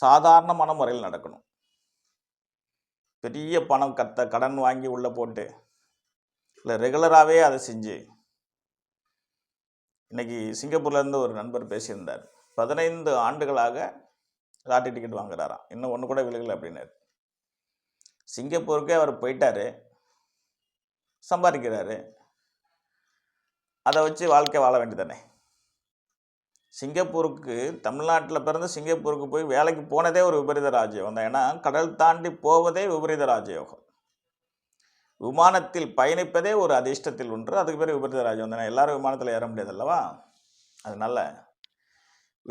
சாதாரணமான முறையில் நடக்கணும். பெரிய பணம் கடன் வாங்கி உள்ளே போட்டு இல்லை ரெகுலராகவே அதை செஞ்சு. இன்னைக்கு சிங்கப்பூர்லேருந்து ஒரு நண்பர் பேசியிருந்தார். 15 ஆண்டுகளாக லாட்டரி டிக்கெட் வாங்குறாராம், இன்னும் ஒன்று கூட விழுகலை அப்படின்னாரு. சிங்கப்பூருக்கே அவர் போயிட்டாரு, சம்பாதிக்கிறாரு, அதை வச்சு வாழ்க்கை வாழ வேண்டியதானே. சிங்கப்பூருக்கு தமிழ்நாட்டில் பிறந்து சிங்கப்பூருக்கு போய் வேலைக்கு போனதே ஒரு விபரீத ராஜயோகம் தான். ஏன்னா கடல் தாண்டி போவதே விபரீத ராஜயோகம். விமானத்தில் பயணிப்பதே ஒரு அதிர்ஷ்டத்தில் ஒன்று, அதுக்கு பேர் விபரீத ராஜயோகம் தானே. எல்லாரும் விமானத்தில் ஏற முடியாது அல்லவா. அதனால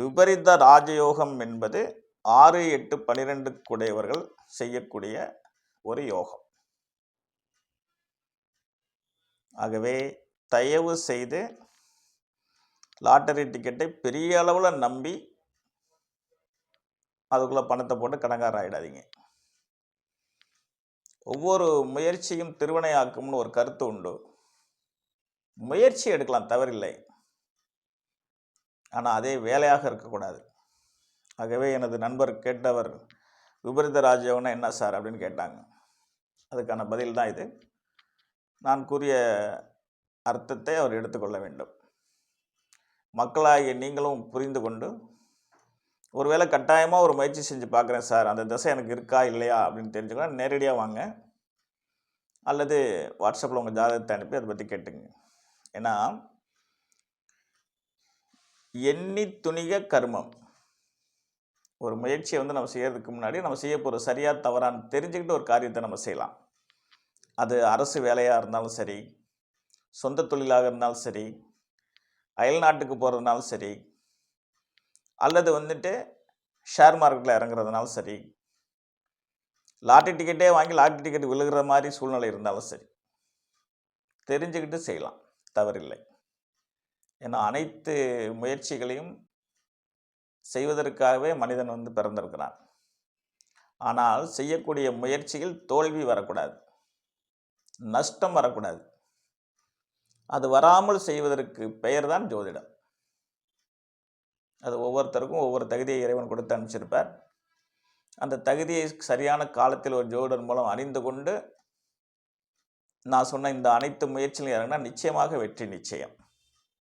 விபரீத ராஜயோகம் என்பது 6, 8, 12 கூடையவர்கள் செய்யக்கூடிய ஒரு யோகம். ஆகவே தயவு செய்து லாட்டரி டிக்கெட்டை பெரிய அளவில் நம்பி அதுக்குள்ளே பணத்தை போட்டு கடன்காரர் ஆகிடாதீங்க. ஒவ்வொரு முயற்சியும் திருவினையாக்கும்னு ஒரு கருத்து உண்டு. முயற்சி எடுக்கலாம், தவறில்லை. ஆனால் அதே வேலையாக இருக்கக்கூடாது. ஆகவே எனது நண்பர் கேட்டவர், விபரீத ராஜயோகம்னா என்ன சார் அப்படின்னு கேட்டாங்க. அதுக்கான பதில் தான் இது. நான் கூறிய அர்த்தத்தை அவர் எடுத்துக்கொள்ள வேண்டும். மக்களாகிய நீங்களும் புரிந்து கொண்டு, ஒருவேளை கட்டாயமாக ஒரு முயற்சி செஞ்சு பார்க்குறேன் சார், அந்த திசை எனக்கு இருக்கா இல்லையா அப்படின்னு தெரிஞ்சுக்கலாம், நேரடியாக வாங்க அல்லது வாட்ஸ்அப்பில் உங்கள் ஜாதகத்தை அனுப்பி அதை பற்றி கேட்டுங்க. ஏன்னா எண்ணி துணிக கர்மம். ஒரு முயற்சியை நம்ம செய்யறதுக்கு முன்னாடி நம்ம செய்ய போகிற சரியா தவறான்னு தெரிஞ்சுக்கிட்டு ஒரு காரியத்தை நம்ம செய்யலாம். அது அரசு வேலையாக இருந்தாலும் சரி, சொந்த தொழிலாக இருந்தாலும் சரி, அயல் நாட்டுக்கு போகிறதுனாலும் சரி, அல்லது ஷேர் மார்க்கெட்டில் இறங்குறதுனாலும் சரி, லாட்டரி டிக்கெட்டே வாங்கி லாட்டரி டிக்கெட் விழுகிற மாதிரி சூழ்நிலை இருந்தாலும் சரி, தெரிஞ்சுக்கிட்டு செய்யலாம், தவறில்லை. ஏன்னா அனைத்து முயற்சிகளையும் செய்வதற்காகவே மனிதன் பிறந்திருக்கிறான். ஆனால் செய்யக்கூடிய முயற்சியில் தோல்வி வரக்கூடாது, நஷ்டம் வரக்கூடாது. அது வராமல் செய்வதற்கு பெயர் தான் ஜோதிடம். அது ஒவ்வொருத்தருக்கும் ஒவ்வொரு தகுதியை இறைவன் கொடுத்து அனுப்பிச்சிருப்பார். அந்த தகுதியை சரியான காலத்தில் ஒரு ஜோதிடர் மூலம் அறிந்து கொண்டு நான் சொன்ன இந்த அனைத்து முயற்சியிலும் இறங்கினா நிச்சயமாக வெற்றி நிச்சயம்.